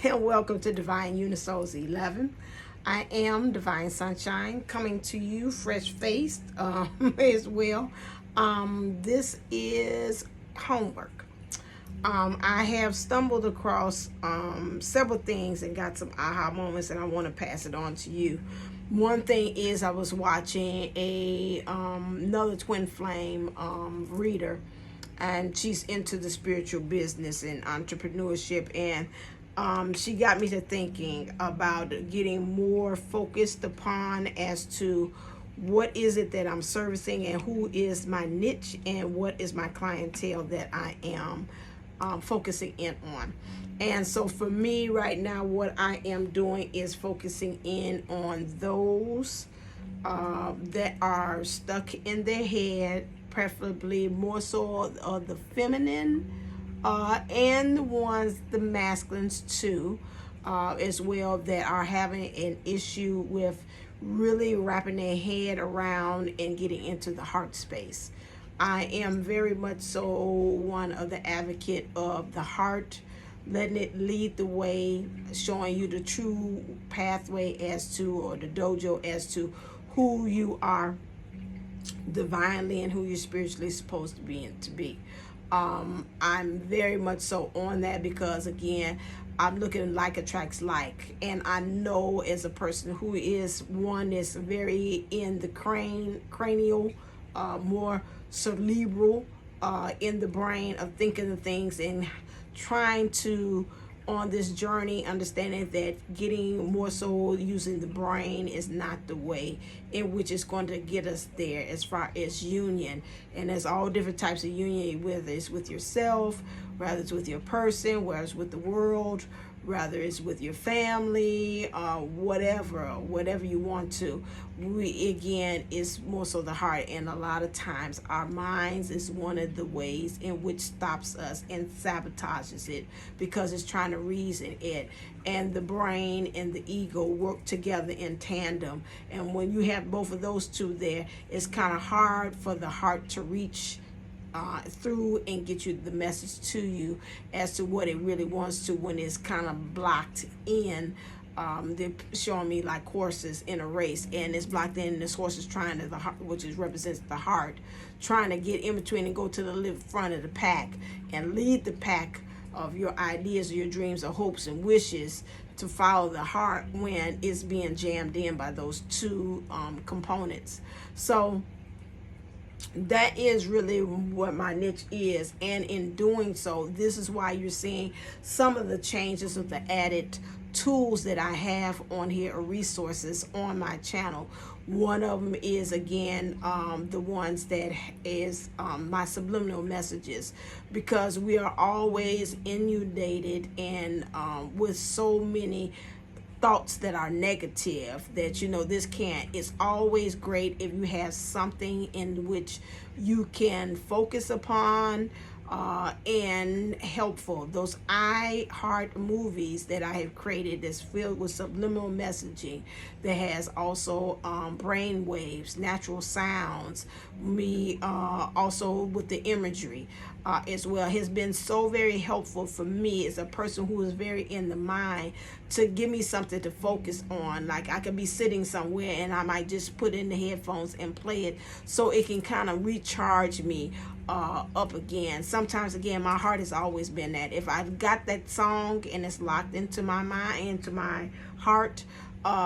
and welcome to Divine Unisouls 11. I am Divine Sunshine, coming to you fresh-faced as well. This is homework. I have stumbled across several things and got some aha moments, and I want to pass it on to you. One thing is I was watching another twin flame reader, and she's into the spiritual business and entrepreneurship, and she got me to thinking about getting more focused upon as to what is it that I'm servicing and who is my niche and what is my clientele that I am focusing in on. And so for me right now, what I am doing is focusing in on those that are stuck in their head, preferably more so of the feminine and the ones, the masculines too, as well, that are having an issue with really wrapping their head around and getting into the heart space. I am very much so one of the advocate of the heart, letting it lead the way, showing you the true pathway as to, or the dojo as to who you are divinely and who you're spiritually supposed to be. I'm very much so on that because, again, I'm looking like attracts like, and I know as a person who is one is very in the cranial, more cerebral, in the brain of thinking of things and trying to, on this journey, understanding that getting more so using the brain is not the way in which it's going to get us there as far as union. And there's all different types of union, whether it's with yourself, whether it's with your person, whether it's with the world, whether it's with your family, whatever you want to. We, again, is more so the heart, and a lot of times our minds is one of the ways in which stops us and sabotages it because it's trying to reason it. And the brain and the ego work together in tandem, and when you have both of those two there, it's kind of hard for the heart to reach through and get you the message to you as to what it really wants to, when it's kind of blocked in. They're showing me like horses in a race, and it's blocked in, and this horse is trying to, the heart, which represents the heart, trying to get in between and go to the front of the pack and lead the pack of your ideas or your dreams or hopes and wishes to follow the heart when it's being jammed in by those two components. So that is really what my niche is, and in doing so, this is why you're seeing some of the changes of the added tools that I have on here, or resources on my channel. One of them is, again, the ones that is my subliminal messages, because we are always inundated and with so many thoughts that are negative, that this can't. It's always great if you have something in which you can focus upon and helpful. Those iHeart movies that I have created that's filled with subliminal messaging, that has also brain waves, natural sounds, me also with the imagery as well, has been so very helpful for me as a person who is very in the mind, to give me something to focus on. Like, I could be sitting somewhere and I might just put in the headphones and play it, so it can kind of recharge me up again. Sometimes, again, my heart has always been that. If I've got that song and it's locked into my mind, into my heart,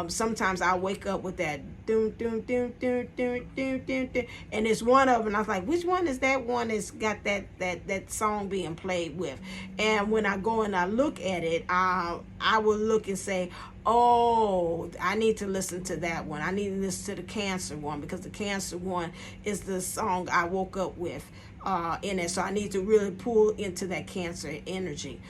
sometimes I wake up with that doom doom doom doom doom doom doom doom, and it's one of them. I was like, which one is that one that's got that song being played with? And when I go and I look at it, I will look and say, oh, I need to listen to that one. I need to listen to the Cancer one, because the Cancer one is the song I woke up with in it. So I need to really pull into that Cancer energy.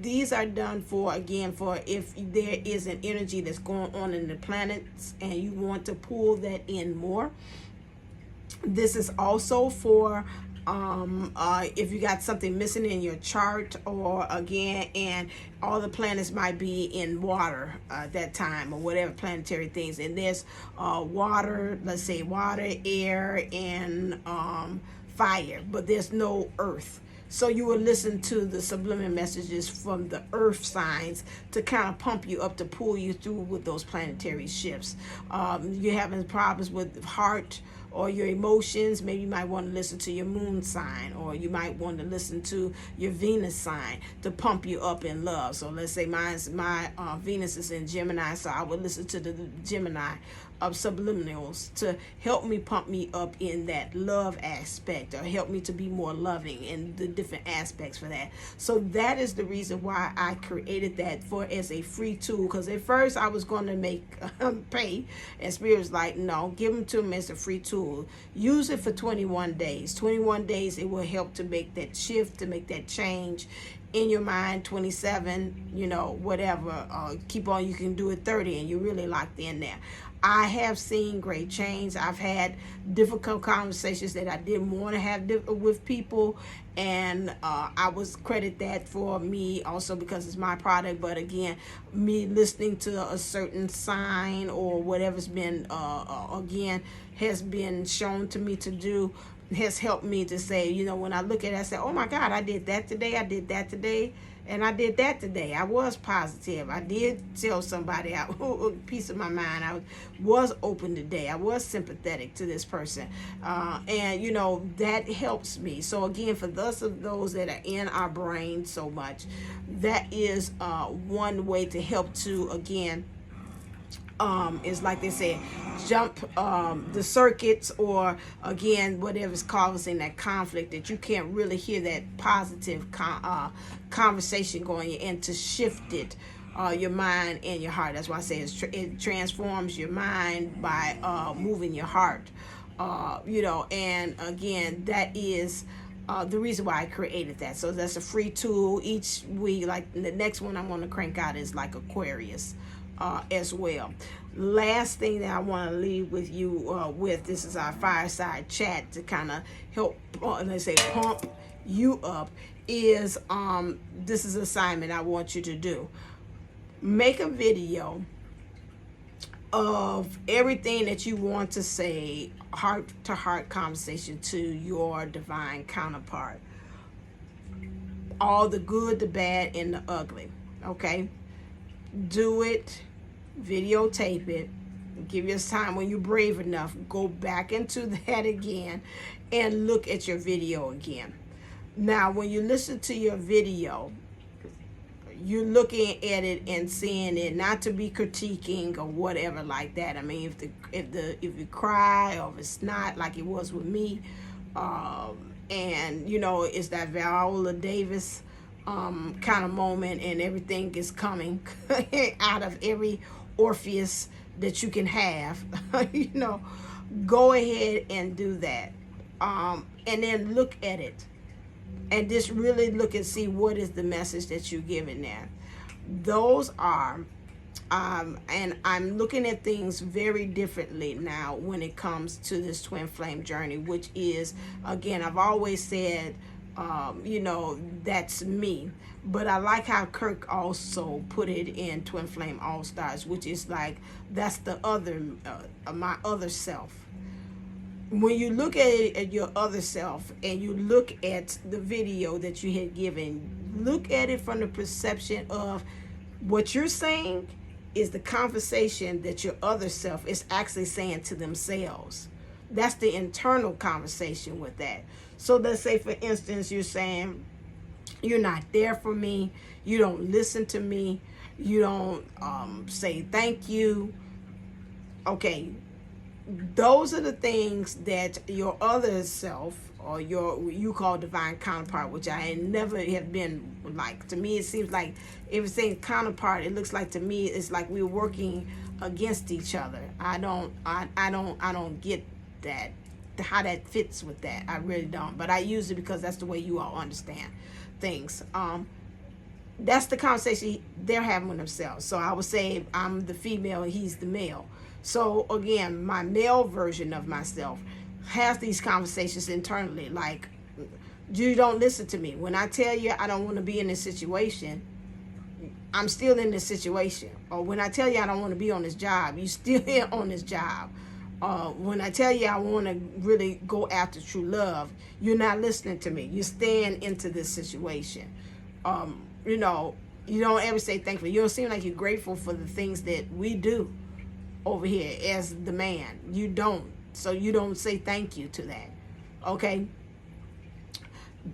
These are done for, again, for if there is an energy that's going on in the planets and you want to pull that in more. This is also for if you got something missing in your chart, or again, and all the planets might be in water at that time, or whatever planetary things, and there's water, let's say water, air, and fire, but there's no earth. So you will listen to the subliminal messages from the earth signs to kind of pump you up, to pull you through with those planetary shifts. You're having problems with heart or your emotions. Maybe you might want to listen to your moon sign, or you might want to listen to your Venus sign to pump you up in love. So let's say my Venus is in Gemini, so I would listen to the Gemini of subliminals to help me pump me up in that love aspect, or help me to be more loving in the different aspects for that. So that is the reason why I created that for as a free tool, because at first I was going to make pay, and Spirit's like, no, give them to them as a free tool. Use it for 21 days. 21 days, it will help to make that shift, to make that change in your mind. 27, whatever, keep on, you can do it 30 and you're really locked in there. I have seen great change. I've had difficult conversations that I didn't want to have with people, and I was credit that for me also because it's my product. But again, me listening to a certain sign or whatever's been again has been shown to me to do has helped me to say, when I look at it, I say, oh my God, I did that today, I did that today, and I did that today. I was positive. I did tell somebody a piece of my mind. I was open today. I was sympathetic to this person. And, that helps me. So again, for those that are in our brain so much, that is one way to help to, again, is like they say, jump the circuits, or again, whatever's causing that conflict, that you can't really hear that positive conversation going, and to shift it, your mind and your heart. That's why I say it transforms your mind by moving your heart. And again, that is the reason why I created that. So that's a free tool each week. Like the next one I'm going to crank out is like Aquarius. As well. Last thing that I want to leave with you with, this is our fireside chat to kind of help, let's say, pump you up, is this is an assignment I want you to do. Make a video of everything that you want to say, heart-to-heart conversation to your divine counterpart. All the good, the bad, and the ugly. Okay? Do it, videotape it, give yourself time. When you're brave enough, go back into that again and look at your video again. Now, when you listen to your video, you're looking at it and seeing it, not to be critiquing or whatever like that. I mean, if you cry, or if it's not like it was with me, and it's that Viola Davis kind of moment, and everything is coming out of every Orpheus that you can have, go ahead and do that, and then look at it and just really look and see what is the message that you're giving there. Those are and I'm looking at things very differently now when it comes to this twin flame journey, which is, again, I've always said, that's me. But I like how Kirk also put it in Twin Flame All Stars, which is like, that's the other, my other self. When you look at it, at your other self, and you look at the video that you had given, look at it from the perception of what you're saying is the conversation that your other self is actually saying to themselves. That's the internal conversation with that. So let's say, for instance, you're saying, you're not there for me, you don't listen to me, you don't say thank you. Okay, those are the things that your other self, or you call divine counterpart, which I never have been like. To me, it seems like if it's saying counterpart, it looks like, to me, it's like we're working against each other. I don't get that, how that fits with that. I really don't. But I use it because that's the way you all understand things. That's the conversation they're having with themselves. So I would say I'm the female, he's the male. So again, my male version of myself has these conversations internally, like, you don't listen to me. When I tell you I don't want to be in this situation, I'm still in this situation. Or when I tell you I don't want to be on this job, you still on this job. When I tell you I want to really go after true love, you're not listening to me. You're staying into this situation. You know, you don't ever say thankful. You don't seem like you're grateful for the things that we do over here as the man. You don't. So you don't say thank you to that. Okay?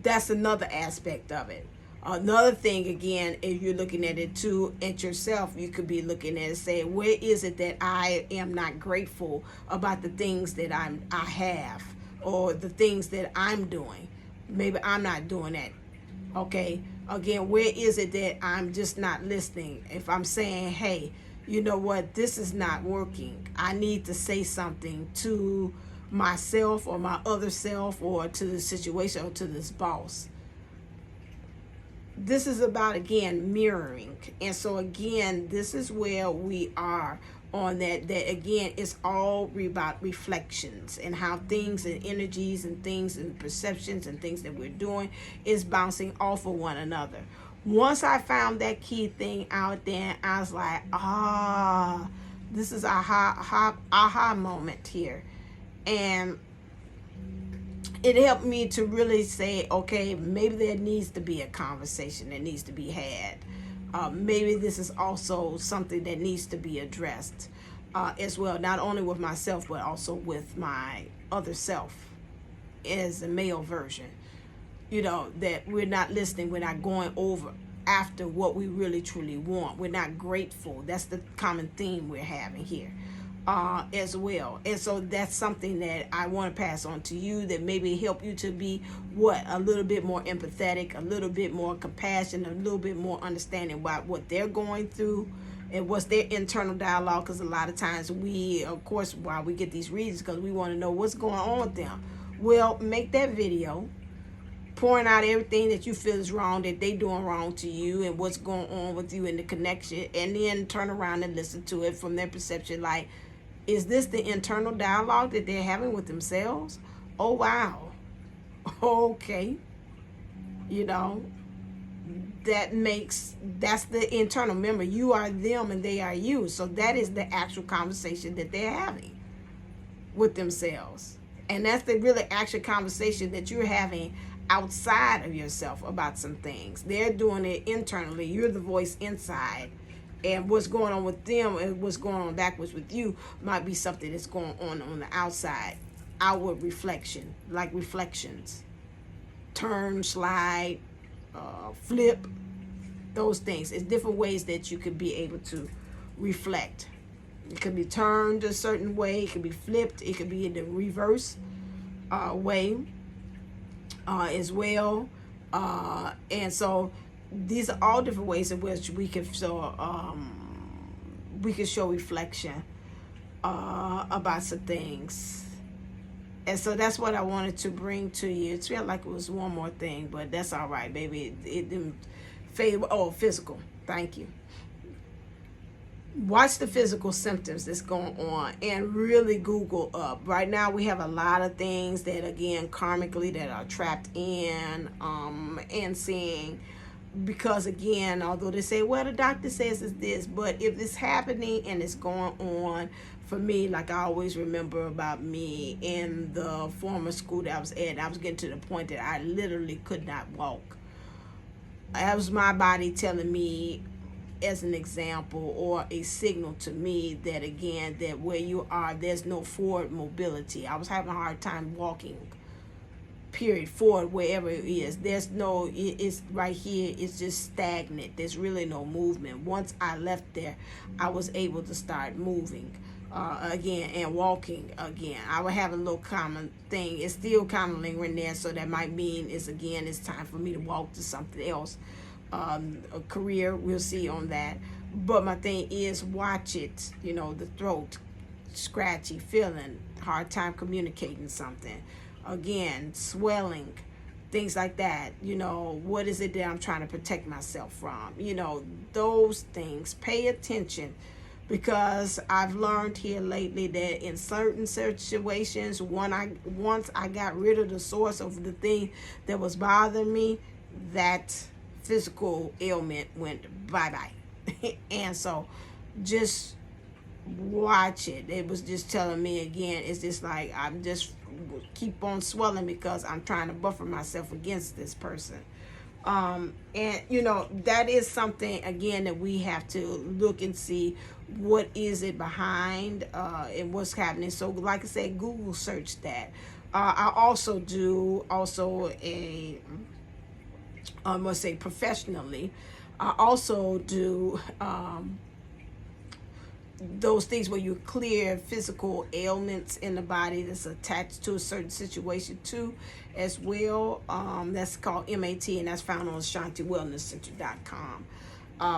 That's another aspect of it. Another thing, again, if you're looking at it too, at yourself, you could be looking at it and saying, where is it that I am not grateful about the things that I have, or the things that I'm doing? Maybe I'm not doing that. Okay? Again, where is it that I'm just not listening? If I'm saying, hey, you know what, this is not working, I need to say something to myself or my other self, or to the situation, or to this boss. This is about, again, mirroring. And so again, this is where we are on that again, it's all about reflections, and how things and energies and things and perceptions and things that we're doing is bouncing off of one another. Once I found that key thing out there, I was like, this is aha moment here. And it helped me to really say, okay, maybe there needs to be a conversation that needs to be had. Maybe this is also something that needs to be addressed as well, not only with myself, but also with my other self as a male version. You know, that we're not listening, we're not going over after what we really truly want. We're not grateful. That's the common theme we're having here as well. And so that's something that I want to pass on to you, that maybe help you to be a little bit more empathetic, a little bit more compassionate, a little bit more understanding about what they're going through and what's their internal dialogue. Because a lot of times we, of course, while we get these readings, because we want to know what's going on with them. Well, make that video pouring out everything that you feel is wrong, that they doing wrong to you, and what's going on with you in the connection, and then turn around and listen to it from their perception. Like, is this the internal dialogue that they're having with themselves? Oh, wow. Okay. You know, that's the internal. Remember, you are them and they are you. So that is the actual conversation that they're having with themselves. And that's the really actual conversation that you're having outside of yourself about some things. They're doing it internally. You're the voice inside. And what's going on with them and what's going on backwards with you might be something that's going on the outside. Outward reflection, like reflections. Turn, slide, flip, those things. It's different ways that you could be able to reflect. It could be turned a certain way. It could be flipped. It could be in the reverse way as well. And so these are all different ways in which we can show reflection about some things. And so that's what I wanted to bring to you. It felt like it was one more thing, but that's all right, baby. It didn't fade. Oh, physical. Thank you. Watch the physical symptoms that's going on and really Google up. Right now we have a lot of things that, again, karmically, that are trapped in and seeing. Because, again, although they say, well, the doctor says it's this, but if it's happening and it's going on, for me, like I always remember about me in the former school that I was at, I was getting to the point that I literally could not walk. That was my body telling me, as an example or a signal to me, that, again, that where you are, there's no forward mobility. I was having a hard time walking, period, forward, wherever it is. There's no, it's right here, it's just stagnant. There's really no movement. Once I left there, I was able to start moving again and walking again. I would have a little common thing. It's still kind of lingering there, so that might mean it's time for me to walk to something else. A career, we'll see on that. But my thing is, watch it. You know, the throat, scratchy feeling, hard time communicating something. Again, swelling, things like that. You know, what is it that I'm trying to protect myself from? You know, those things. Pay attention, because I've learned here lately that in certain situations, once I got rid of the source of the thing that was bothering me, that physical ailment went bye-bye. And so just watch it. It was just telling me again, it's just like I'm just keep on swelling because I'm trying to buffer myself against this person. And you know, that is something again that we have to look and see what is it behind and what's happening. So like I said, Google search that. I also do I must say professionally, I also do those things where you clear physical ailments in the body that's attached to a certain situation too as well. That's called MAT, and that's found on AshantiWellnessCenter.com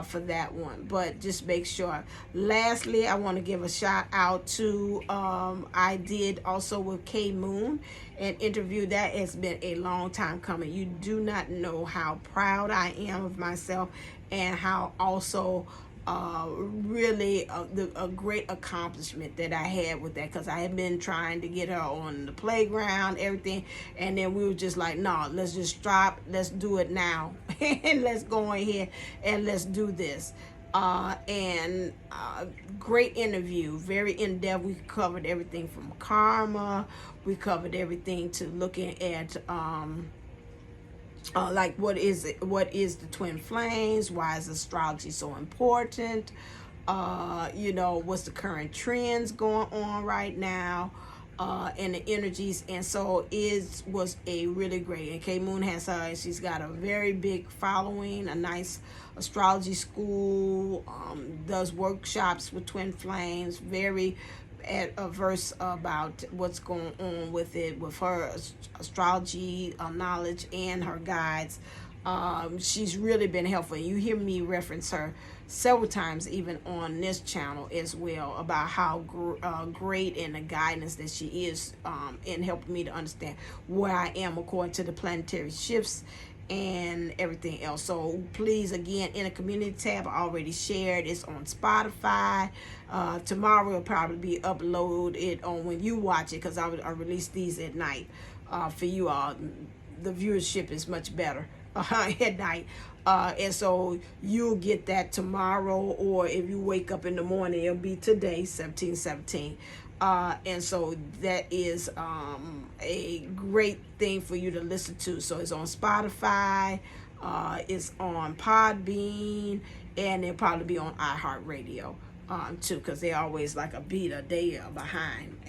for that one. But just make sure. Lastly, I want to give a shout out to I did also with K Moon an interview that has been a long time coming. You do not know how proud I am of myself and how also really a great accomplishment that I had with that, because I had been trying to get her on the playground, everything, and then we were just like, no, let's just stop, let's do it now and let's go ahead and let's do this. Great interview, very in-depth. We covered everything from karma, we covered everything to looking at like what is the twin flames, why is astrology so important, you know, what's the current trends going on right now, and the energies. And so it was a really great, and K Moon has her, she's got a very big following, a nice astrology school, does workshops with twin flames, very averse about what's going on with it, with her astrology knowledge and her guides. She's really been helpful. You hear me reference her several times even on this channel as well about how great and the guidance that she is in helping me to understand where I am according to the planetary shifts and everything else. So please, again, in a community tab, I already shared, it's on Spotify. Tomorrow will probably be uploaded on when you watch it, because I release these at night for you all. The viewership is much better at night, and so you'll get that tomorrow, or if you wake up in the morning, it'll be today, 1717. And so that is a great thing for you to listen to. So it's on Spotify, it's on Podbean, and it'll probably be on iHeartRadio too, because they're always like a beat a day behind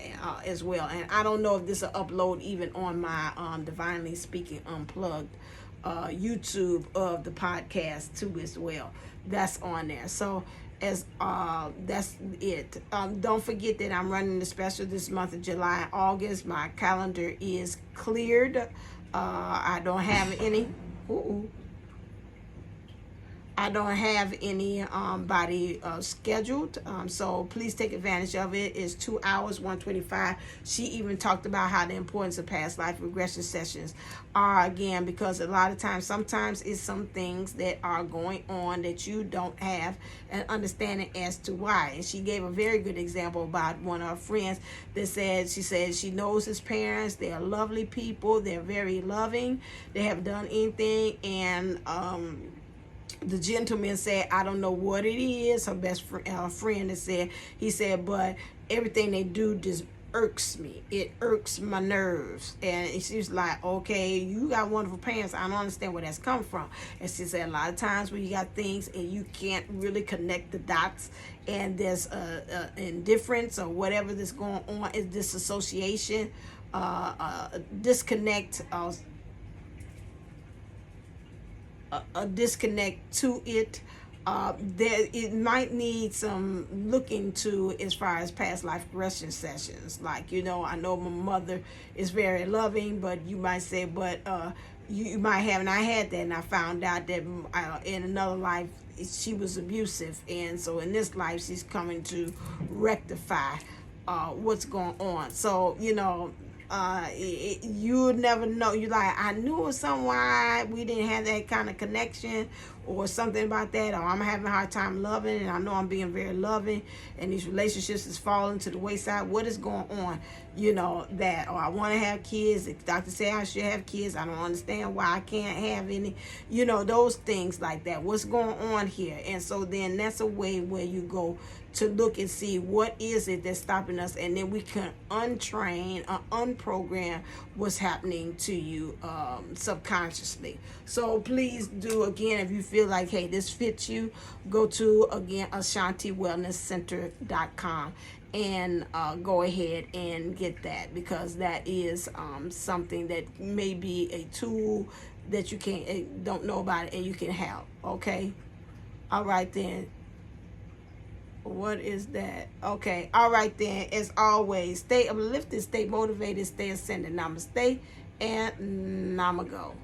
as well. And I don't know if this will upload even on my Divinely Speaking Unplugged YouTube of the podcast too as well. That's on there. So as that's it. Don't forget that I'm running the special this month of July and August. My calendar is cleared. I don't have any body scheduled, so please take advantage of it. It's 2 hours, 125. She even talked about how the importance of past life regression sessions are, again, because a lot of times, sometimes it's some things that are going on that you don't have an understanding as to why. And she gave a very good example about one of her friends that said, she said she knows his parents, they're lovely people, they're very loving, they haven't done anything, and the gentleman said, I don't know what it is. Her best friend has said, he said, but everything they do just irks me. It irks my nerves. And she's like, okay, you got wonderful parents. I don't understand where that's come from. And she said, a lot of times when you got things and you can't really connect the dots, and there's indifference or whatever that's going on, is disassociation, disconnect, a disconnect to it. There, it might need some looking to as far as past life regression sessions. Like, you know, I know my mother is very loving, but you might say, but you might have, and I had that, and I found out that in another life she was abusive, and so in this life she's coming to rectify what's going on. So, you know, you never know. You like, I knew it was something why we didn't have that kind of connection or something about that, or I'm having a hard time loving, and I know I'm being very loving, and these relationships is falling to the wayside. What is going on? That, or I want to have kids. The doctor say I should have kids. I don't understand why I can't have any. Those things like that. What's going on here? And so then that's a way where you go to look and see what is it that's stopping us, and then we can untrain or unprogram what's happening to you subconsciously. So please do, again, if you feel like, hey, this fits you, go to, again, AshantiWellnessCenter.com and go ahead and get that, because that is something that may be a tool that you don't know about it, and you can help. Okay, all right then. What is that? Okay, all right then. As always, stay uplifted, stay motivated, stay ascending. Namaste and Namago.